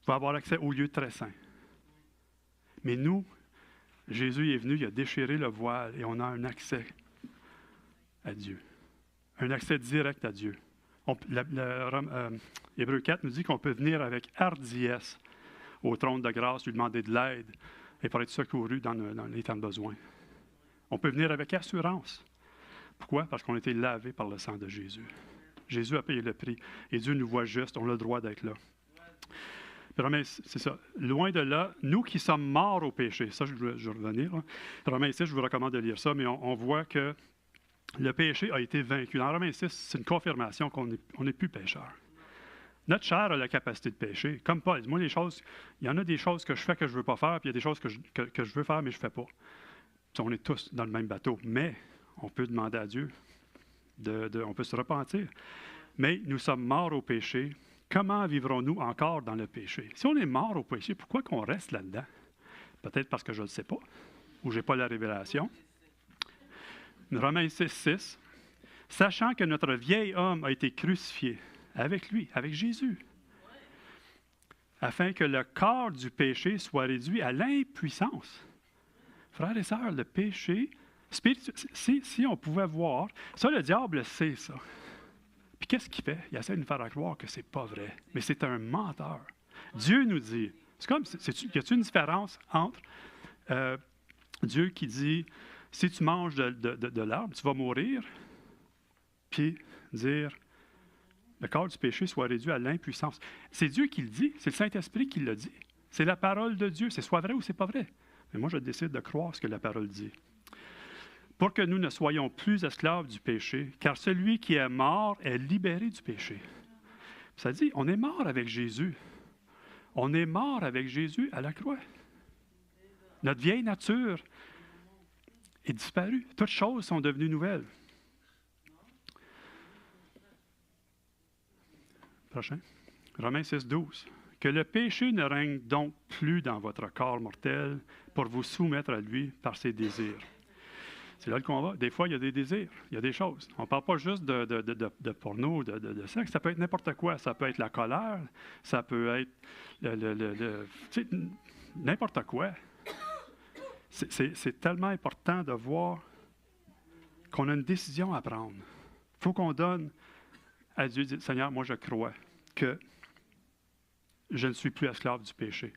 pouvait avoir accès au lieu très saint. Mais nous, Jésus est venu, il a déchiré le voile et on a un accès à Dieu. Un accès direct à Dieu. Hébreux 4 nous dit qu'on peut venir avec hardiesse au trône de grâce, lui demander de l'aide et pour être secouru dans les temps de besoin. On peut venir avec assurance. Pourquoi? Parce qu'on a été lavé par le sang de Jésus. Jésus a payé le prix et Dieu nous voit juste, on a le droit d'être là. Romains, c'est ça. Loin de là, nous qui sommes morts au péché, ça je vais revenir. Là. Romains 6, je vous recommande de lire ça, mais on voit que le péché a été vaincu. Dans Romains 6, c'est une confirmation qu'on n'est plus pécheur. Notre chair a la capacité de pécher. Comme Paul, moi, il y en a des choses que je fais que je ne veux pas faire, puis il y a des choses que je veux faire, mais je ne fais pas. Puis on est tous dans le même bateau. Mais on peut demander à Dieu, on peut se repentir. Mais nous sommes morts au péché. Comment vivrons-nous encore dans le péché? Si on est mort au péché, pourquoi qu'on reste là-dedans? Peut-être parce que je ne le sais pas, ou je n'ai pas la révélation. Romains 6, 6. Sachant que notre vieil homme a été crucifié avec lui, avec Jésus, afin que le corps du péché soit réduit à l'impuissance. Frères et sœurs, le péché, si on pouvait voir, ça le diable sait ça. Puis qu'est-ce qu'il fait? Il essaie de nous faire croire que c'est pas vrai. Mais c'est un menteur. Dieu nous dit, c'est comme, y a-t-il une différence entre Dieu qui dit, si tu manges de l'arbre, tu vas mourir, puis dire, le corps du péché soit réduit à l'impuissance. C'est Dieu qui le dit, c'est le Saint-Esprit qui le dit. C'est la parole de Dieu, c'est soit vrai ou c'est pas vrai. Mais moi, je décide de croire ce que la parole dit. Pour que nous ne soyons plus esclaves du péché, car celui qui est mort est libéré du péché. Ça dit, on est mort avec Jésus. On est mort avec Jésus à la croix. Notre vieille nature est disparue. Toutes choses sont devenues nouvelles. Prochain. Romains 6, 12. Que le péché ne règne donc plus dans votre corps mortel pour vous soumettre à lui par ses désirs. C'est là le combat. Des fois, il y a des désirs, il y a des choses. On ne parle pas juste de porno, de sexe. Ça peut être n'importe quoi. Ça peut être la colère, ça peut être n'importe quoi. C'est tellement important de voir qu'on a une décision à prendre. Il faut qu'on donne à Dieu, dire, Seigneur, moi je crois que je ne suis plus esclave du péché.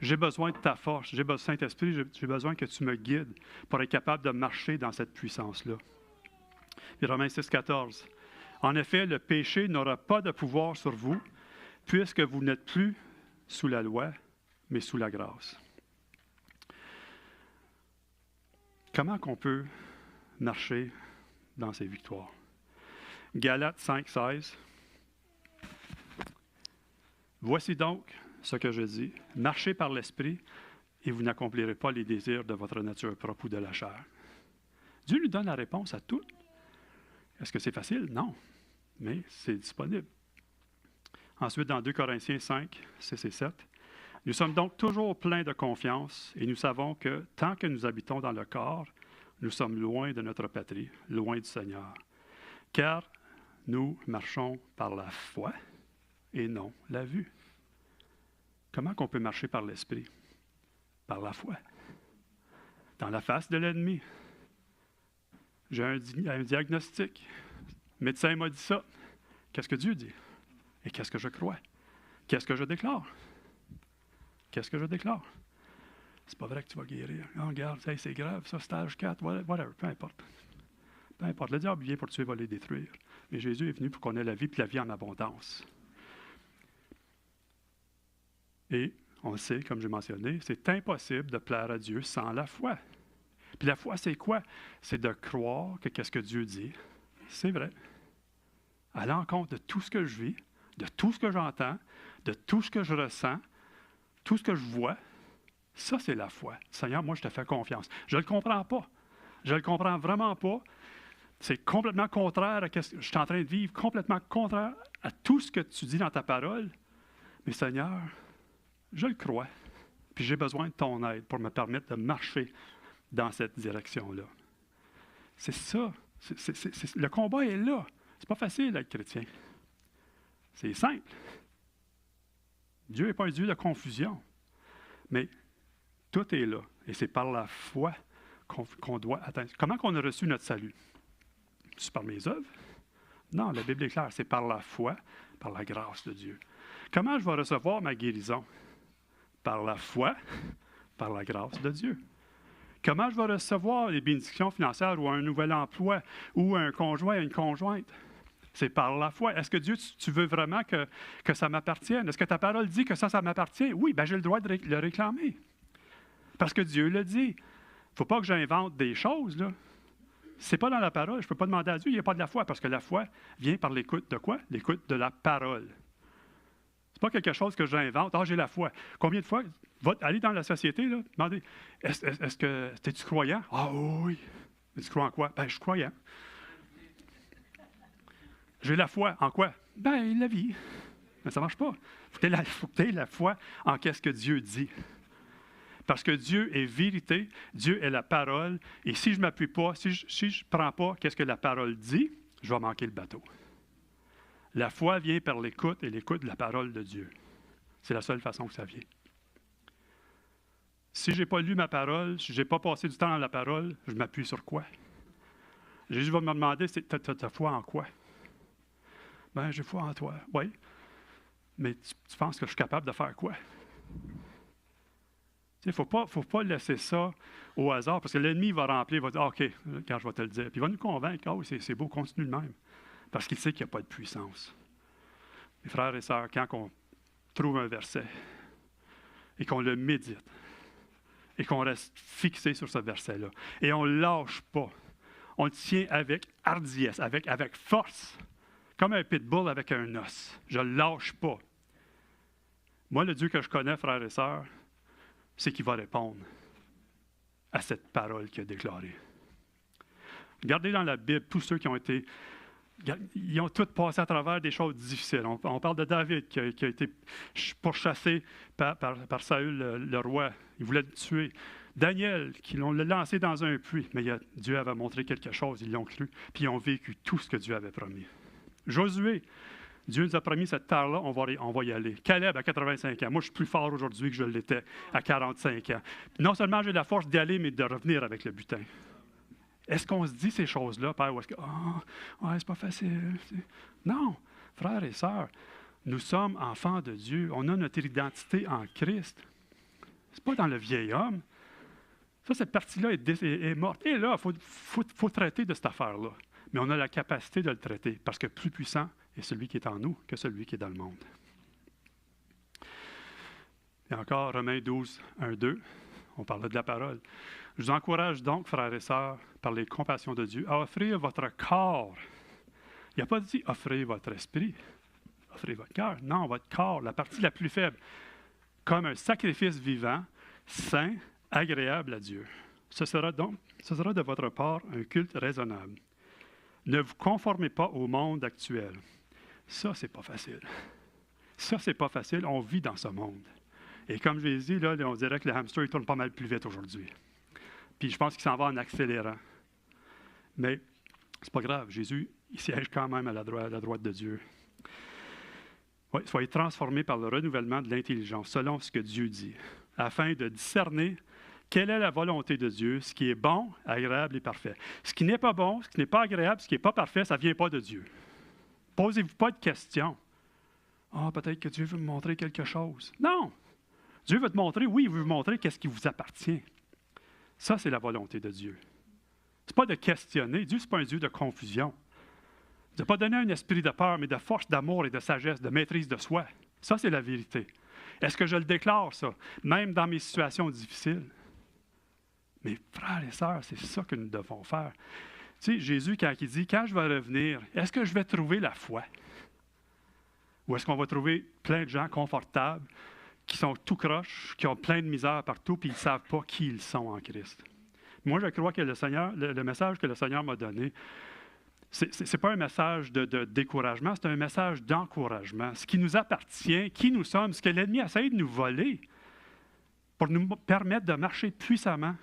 J'ai besoin de ta force, j'ai besoin de Saint-Esprit, j'ai besoin que tu me guides pour être capable de marcher dans cette puissance-là. Puis Romains 6, 14. En effet, le péché n'aura pas de pouvoir sur vous, puisque vous n'êtes plus sous la loi, mais sous la grâce. Comment qu'on peut marcher dans ces victoires? Galates 5, 16. Voici donc ce que je dis. Marchez par l'Esprit et vous n'accomplirez pas les désirs de votre nature propre ou de la chair. Dieu nous donne la réponse à tout. Est-ce que c'est facile? Non. Mais c'est disponible. Ensuite, dans 2 Corinthiens 5, 6 et 7, nous sommes donc toujours pleins de confiance et nous savons que tant que nous habitons dans le corps, nous sommes loin de notre patrie, loin du Seigneur. Car nous marchons par la foi et non la vue. Comment qu'on peut marcher par l'Esprit? Par la foi. Dans la face de l'ennemi. J'ai un diagnostic. Le médecin m'a dit ça. Qu'est-ce que Dieu dit? Et qu'est-ce que je crois? Qu'est-ce que je déclare? Qu'est-ce que je déclare? C'est pas vrai que tu vas guérir. Oh, regarde, c'est grave, ça, stage 4, whatever, peu importe. Peu importe. Le diable vient pour tuer, voler, détruire. Mais Jésus est venu pour qu'on ait la vie, puis la vie en abondance. Et on le sait, comme j'ai mentionné, c'est impossible de plaire à Dieu sans la foi. Puis la foi, c'est quoi? C'est de croire que qu'est-ce que Dieu dit, c'est vrai. À l'encontre de tout ce que je vis, de tout ce que j'entends, de tout ce que je ressens, tout ce que je vois, ça, c'est la foi. Seigneur, moi, je te fais confiance. Je ne le comprends pas. Je ne le comprends vraiment pas. C'est complètement contraire à ce que je suis en train de vivre, complètement contraire à tout ce que tu dis dans ta parole. Mais Seigneur, je le crois. Puis j'ai besoin de ton aide pour me permettre de marcher dans cette direction-là. C'est ça. Le combat est là. C'est pas facile d'être chrétien. C'est simple. Dieu n'est pas un Dieu de confusion. Mais tout est là. Et c'est par la foi qu'on doit atteindre. Comment qu'on a reçu notre salut? C'est par mes œuvres? Non, la Bible est claire. C'est par la foi, par la grâce de Dieu. Comment je vais recevoir ma guérison? Par la foi, par la grâce de Dieu. Comment je vais recevoir les bénédictions financières ou un nouvel emploi ou un conjoint, une conjointe? C'est par la foi. Est-ce que Dieu, tu veux vraiment que ça m'appartienne? Est-ce que ta parole dit que ça m'appartient? Oui, bien j'ai le droit de le réclamer. Parce que Dieu le dit. Il ne faut pas que j'invente des choses, là. Ce n'est pas dans la parole. Je ne peux pas demander à Dieu, il n'y a pas de la foi. Parce que la foi vient par l'écoute de quoi? L'écoute de la parole. Ce n'est pas quelque chose que j'invente. Ah, j'ai la foi. Combien de fois? Allez dans la société, là, demandez, est-ce que es-tu croyant? Ah oui. Mais tu crois en quoi? Ben, je suis croyant. J'ai la foi. En quoi? Ben, la vie. Mais ça ne marche pas. Il faut que tu aies la foi en qu'est-ce que Dieu dit. Parce que Dieu est vérité, Dieu est la parole, et si je ne m'appuie pas, si je ne prends pas qu'est-ce que la parole dit, je vais manquer le bateau. La foi vient par l'écoute, et l'écoute de la parole de Dieu. C'est la seule façon que ça vient. Si je n'ai pas lu ma parole, si je n'ai pas passé du temps dans la parole, je m'appuie sur quoi? Jésus va me demander, t'as foi en quoi? Ben, j'ai foi en toi. Oui. Mais tu penses que je suis capable de faire quoi? Il ne faut pas laisser ça au hasard, parce que l'ennemi va remplir, il va dire, OK, quand je vais te le dire. Puis il va nous convaincre, ah oui, c'est beau, continue de même. Parce qu'il sait qu'il n'y a pas de puissance. Mes frères et sœurs, quand on trouve un verset et qu'on le médite, et qu'on reste fixé sur ce verset-là, et on ne lâche pas, on le tient avec hardiesse, avec force, comme un pitbull avec un os. Je ne le lâche pas. Moi, le Dieu que je connais, frères et sœurs, c'est qu'il va répondre à cette parole qu'il a déclarée. Regardez dans la Bible, tous ceux qui ont été... Ils ont tous passé à travers des choses difficiles. On parle de David qui a été pourchassé par Saül, le roi. Il voulait le tuer. Daniel, qui l'ont lancé dans un puits, mais Dieu avait montré quelque chose, ils l'ont cru, puis ils ont vécu tout ce que Dieu avait promis. Josué, Dieu nous a promis cette terre-là, on va y aller. Caleb, à 85 ans. Moi, je suis plus fort aujourd'hui que je l'étais à 45 ans. Non seulement j'ai la force d'y aller, mais de revenir avec le butin. Est-ce qu'on se dit ces choses-là, Père, ou est-ce que, c'est pas facile? Non, frères et sœurs, nous sommes enfants de Dieu. On a notre identité en Christ. C'est pas dans le vieil homme. Ça, cette partie-là est morte. Et là, il faut traiter de cette affaire-là. mais on a la capacité de le traiter, parce que plus puissant est celui qui est en nous que celui qui est dans le monde. Et encore, Romains 12, 1, 2, on parlait de la parole. Je vous encourage donc, frères et sœurs, par les compassions de Dieu, à offrir votre corps. Il n'a pas dit offrir votre esprit, offrir votre cœur. Non, votre corps, la partie la plus faible, comme un sacrifice vivant, saint, agréable à Dieu. Ce sera de votre part un culte raisonnable. Ne vous conformez pas au monde actuel. Ça, c'est pas facile. Ça, c'est pas facile. On vit dans ce monde. Et comme je l'ai dit, là, on dirait que le hamster il tourne pas mal plus vite aujourd'hui. Puis je pense qu'il s'en va en accélérant. Mais c'est pas grave. Jésus, il siège quand même à la droite de Dieu. Oui, soyez transformés par le renouvellement de l'intelligence, selon ce que Dieu dit, afin de discerner quelle est la volonté de Dieu, ce qui est bon, agréable et parfait. Ce qui n'est pas bon, ce qui n'est pas agréable, ce qui n'est pas parfait, ça ne vient pas de Dieu. Posez-vous pas de questions. Ah, peut-être que Dieu veut me montrer quelque chose. Non! Dieu veut te montrer, oui, il veut vous montrer qu'est-ce qui vous appartient. Ça, c'est la volonté de Dieu. Ce n'est pas de questionner. Dieu, ce n'est pas un Dieu de confusion. Il n'a pas donné un esprit de peur, mais de force, d'amour et de sagesse, de maîtrise de soi. Ça, c'est la vérité. Est-ce que je le déclare, ça, même dans mes situations difficiles? Mais frères et sœurs, c'est ça que nous devons faire. Tu sais, Jésus, quand il dit, quand je vais revenir, est-ce que je vais trouver la foi? Ou est-ce qu'on va trouver plein de gens confortables, qui sont tout croches, qui ont plein de misère partout, puis ils ne savent pas qui ils sont en Christ? Moi, je crois que le message que le Seigneur m'a donné, ce n'est pas un message de découragement, c'est un message d'encouragement. Ce qui nous appartient, qui nous sommes, ce que l'ennemi essaie de nous voler, pour nous permettre de marcher puissamment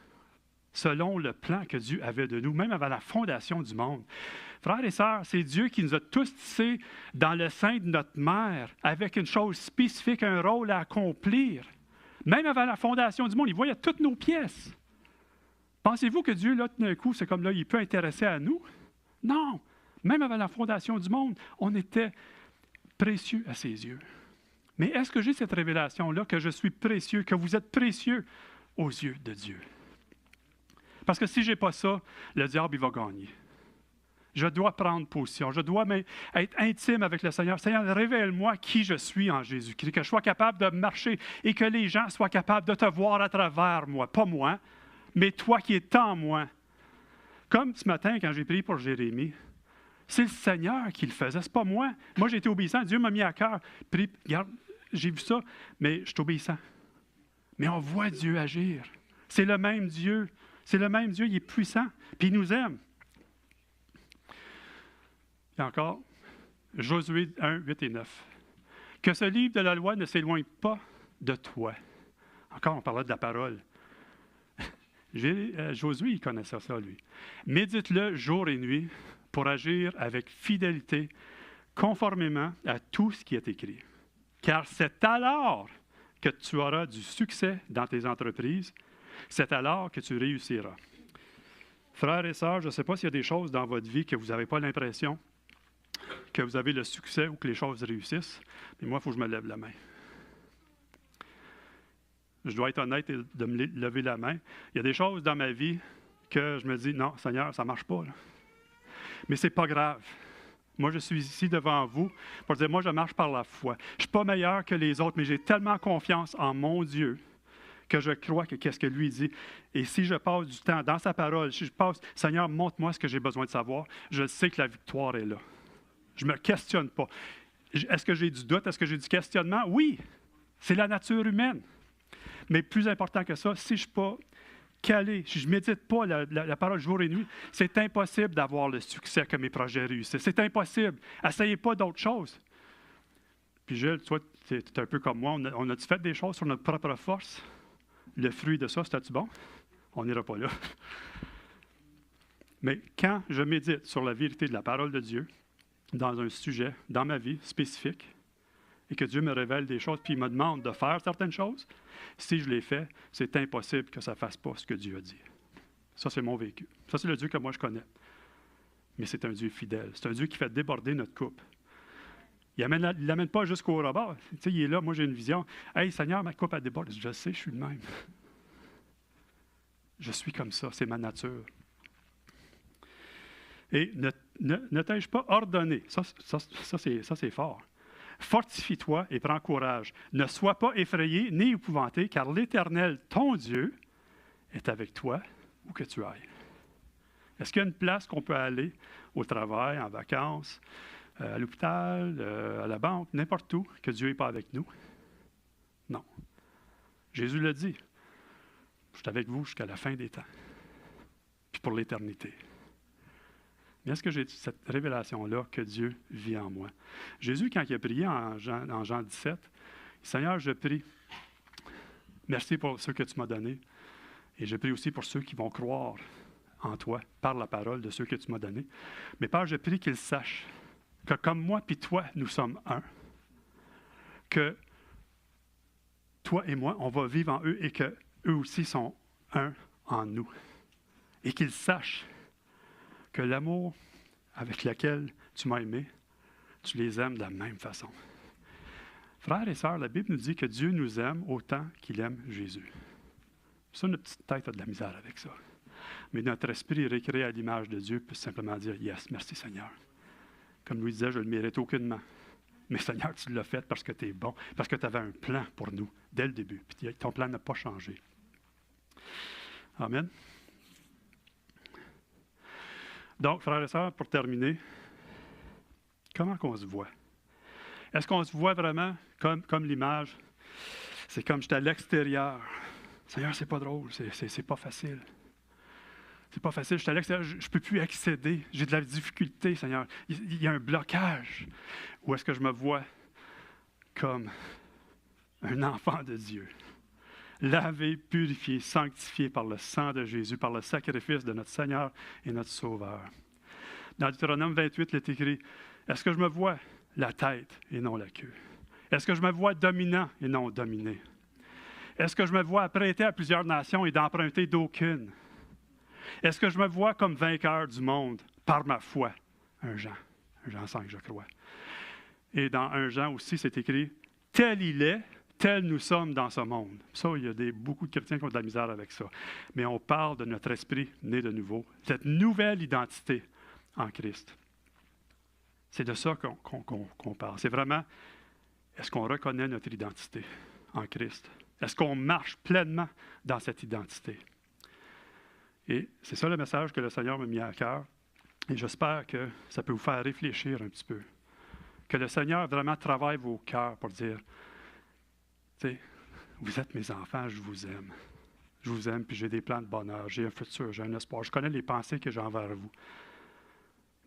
selon le plan que Dieu avait de nous, même avant la fondation du monde. Frères et sœurs, c'est Dieu qui nous a tous tissés dans le sein de notre mère, avec une chose spécifique, un rôle à accomplir. Même avant la fondation du monde, il voyait toutes nos pièces. Pensez-vous que Dieu, là, tout d'un coup, c'est comme là, il peut intéresser à nous? Non! Même avant la fondation du monde, on était précieux à ses yeux. Mais est-ce que j'ai cette révélation-là, que je suis précieux, que vous êtes précieux aux yeux de Dieu? Parce que si je n'ai pas ça, le diable, il va gagner. Je dois prendre position. Je dois être intime avec le Seigneur. Seigneur, révèle-moi qui je suis en Jésus-Christ, que je sois capable de marcher et que les gens soient capables de te voir à travers moi. Pas moi, mais toi qui es en moi. Comme ce matin, quand j'ai prié pour Jérémie, c'est le Seigneur qui le faisait, ce n'est pas moi. Moi, j'ai été obéissant. Dieu m'a mis à cœur. Puis, regarde, j'ai vu ça, mais je suis obéissant. Mais on voit Dieu agir. C'est le même Dieu. C'est le même Dieu, il est puissant, puis il nous aime. Et encore, Josué 1, 8 et 9. Que ce livre de la loi ne s'éloigne pas de toi. Encore, on parlait de la parole. Josué, il connaissait ça, lui. Médite-le jour et nuit pour agir avec fidélité, conformément à tout ce qui est écrit. Car c'est alors que tu auras du succès dans tes entreprises. C'est alors que tu réussiras. Frères et sœurs, je ne sais pas s'il y a des choses dans votre vie que vous n'avez pas l'impression que vous avez le succès ou que les choses réussissent, mais moi, il faut que je me lève la main. Je dois être honnête et de me lever la main. Il y a des choses dans ma vie que je me dis, non, Seigneur, ça ne marche pas. Là. Mais ce n'est pas grave. Moi, je suis ici devant vous pour dire, moi, je marche par la foi. Je ne suis pas meilleur que les autres, mais j'ai tellement confiance en mon Dieu que je crois que qu'est-ce que lui dit. Et si je passe du temps dans sa parole, si je passe, Seigneur, montre-moi ce que j'ai besoin de savoir, je sais que la victoire est là. Je ne me questionne pas. Est-ce que j'ai du doute? Est-ce que j'ai du questionnement? Oui, c'est la nature humaine. Mais plus important que ça, si je ne suis pas calé, si je ne médite pas la parole jour et nuit, c'est impossible d'avoir le succès que mes projets réussissent. C'est impossible. Essayez pas d'autres choses. Puis Gilles, toi, tu es un peu comme moi. On a-tu fait des choses sur notre propre force? Le fruit de ça, c'était-tu bon? On n'ira pas là. Mais quand je médite sur la vérité de la parole de Dieu, dans un sujet, dans ma vie spécifique, et que Dieu me révèle des choses, puis il me demande de faire certaines choses, si je les fais, c'est impossible que ça ne fasse pas ce que Dieu a dit. Ça, c'est mon vécu. Ça, c'est le Dieu que moi, je connais. Mais c'est un Dieu fidèle. C'est un Dieu qui fait déborder notre coupe. Il ne l'amène pas jusqu'au rebord. Tu sais, il est là, moi j'ai une vision. « Hey Seigneur, ma coupe elle déborde. » Je sais, je suis le même. Je suis comme ça, c'est ma nature. Et Ne t'ai-je pas ordonné? Ça c'est fort. Fortifie-toi et prends courage. Ne sois pas effrayé ni épouvanté, car l'Éternel, ton Dieu, est avec toi où que tu ailles. Est-ce qu'il y a une place qu'on peut aller au travail, en vacances, à l'hôpital, à la banque, n'importe où, que Dieu n'est pas avec nous? Non. Jésus l'a dit. Je suis avec vous jusqu'à la fin des temps, puis pour l'éternité. Mais est-ce que j'ai cette révélation-là que Dieu vit en moi? Jésus, quand il a prié en Jean 17, « Seigneur, je prie, merci pour ceux que tu m'as donnés, et je prie aussi pour ceux qui vont croire en toi, par la parole de ceux que tu m'as donnés. Mais Père, je prie qu'ils sachent que comme moi puis toi, nous sommes un, que toi et moi, on va vivre en eux et qu'eux aussi sont un en nous. Et qu'ils sachent que l'amour avec lequel tu m'as aimé, tu les aimes de la même façon. » Frères et sœurs, la Bible nous dit que Dieu nous aime autant qu'il aime Jésus. Ça, notre petite tête a de la misère avec ça. Mais notre esprit récréé à l'image de Dieu peut simplement dire « Yes, merci Seigneur. » Comme Louis disait, je ne le mérite aucunement. Mais Seigneur, tu l'as fait parce que tu es bon, parce que tu avais un plan pour nous dès le début. Puis ton plan n'a pas changé. Amen. Donc, frères et sœurs, pour terminer, comment qu'on se voit? Est-ce qu'on se voit vraiment comme l'image? C'est comme j'étais à l'extérieur. Seigneur, c'est pas drôle, c'est pas facile. C'est pas facile, j'étais à l'extérieur, je ne peux plus accéder. J'ai de la difficulté, Seigneur. Il y a un blocage. Ou est-ce que je me vois comme un enfant de Dieu? Lavé, purifié, sanctifié par le sang de Jésus, par le sacrifice de notre Seigneur et notre Sauveur. Dans Deutéronome 28, il est écrit, « Est-ce que je me vois la tête et non la queue? Est-ce que je me vois dominant et non dominé? Est-ce que je me vois prêter à plusieurs nations et d'emprunter d'aucune? Est-ce que je me vois comme vainqueur du monde par ma foi? » 1 Jean 5, je crois. Et dans 1 Jean aussi, c'est écrit, « Tel il est, tel nous sommes dans ce monde. » Ça, il y a beaucoup de chrétiens qui ont de la misère avec ça. Mais on parle de notre esprit né de nouveau, cette nouvelle identité en Christ. C'est de ça qu'on parle. C'est vraiment, est-ce qu'on reconnaît notre identité en Christ? Est-ce qu'on marche pleinement dans cette identité? Et c'est ça le message que le Seigneur m'a mis à cœur. Et j'espère que ça peut vous faire réfléchir un petit peu. Que le Seigneur vraiment travaille vos cœurs pour dire, tu sais, vous êtes mes enfants, je vous aime. Je vous aime, puis j'ai des plans de bonheur, j'ai un futur, j'ai un espoir. Je connais les pensées que j'ai envers vous.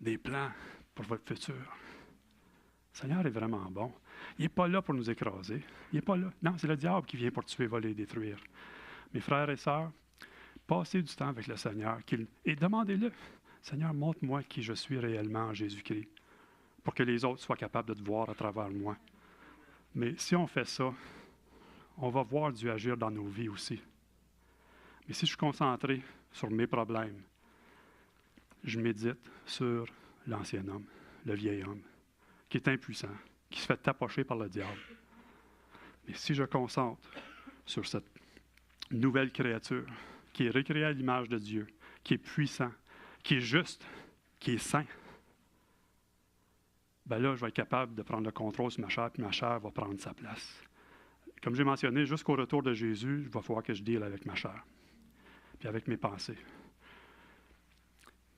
Des plans pour votre futur. Le Seigneur est vraiment bon. Il n'est pas là pour nous écraser. Il n'est pas là. Non, c'est le diable qui vient pour tuer, voler, détruire. Mes frères et sœurs, passez du temps avec le Seigneur et demandez-le. Seigneur, montre-moi qui je suis réellement en Jésus-Christ pour que les autres soient capables de te voir à travers moi. Mais si on fait ça, on va voir Dieu agir dans nos vies aussi. Mais si je suis concentré sur mes problèmes, je médite sur l'ancien homme, le vieil homme, qui est impuissant, qui se fait tapocher par le diable. Mais si je concentre sur cette nouvelle créature, qui est recréée à l'image de Dieu, qui est puissant, qui est juste, qui est saint, ben là, je vais être capable de prendre le contrôle sur ma chair, puis ma chair va prendre sa place. Comme j'ai mentionné, jusqu'au retour de Jésus, il va falloir que je deal avec ma chair, puis avec mes pensées.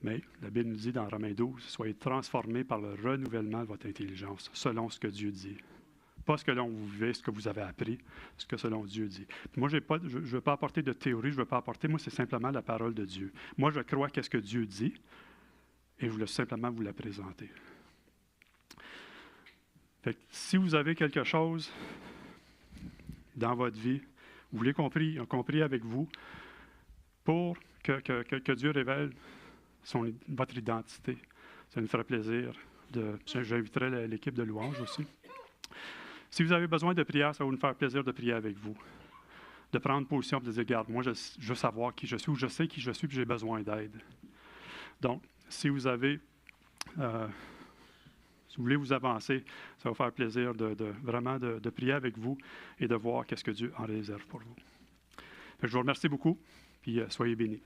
Mais la Bible nous dit dans Romains 12, « Soyez transformés par le renouvellement de votre intelligence, selon ce que Dieu dit. » Pas ce que l'on vous vivez, ce que vous avez appris, ce que selon Dieu dit. Puis moi, je ne veux pas apporter de théorie, je ne veux pas apporter, moi, c'est simplement la parole de Dieu. Moi, je crois qu'est-ce que Dieu dit, et je voulais simplement vous la présenter. Fait que, si vous avez quelque chose dans votre vie, vous voulez compris avec vous, pour que Dieu révèle votre identité, ça nous ferait plaisir. J'inviterai l'équipe de louange aussi. Si vous avez besoin de prière, ça va nous faire plaisir de prier avec vous. De prendre position et de dire, regarde, moi, je veux savoir qui je suis, ou je sais qui je suis, puis j'ai besoin d'aide. Donc, si vous avez, si vous voulez vous avancer, ça va vous faire plaisir vraiment de prier avec vous et de voir qu'est-ce que Dieu en réserve pour vous. Je vous remercie beaucoup, puis soyez bénis.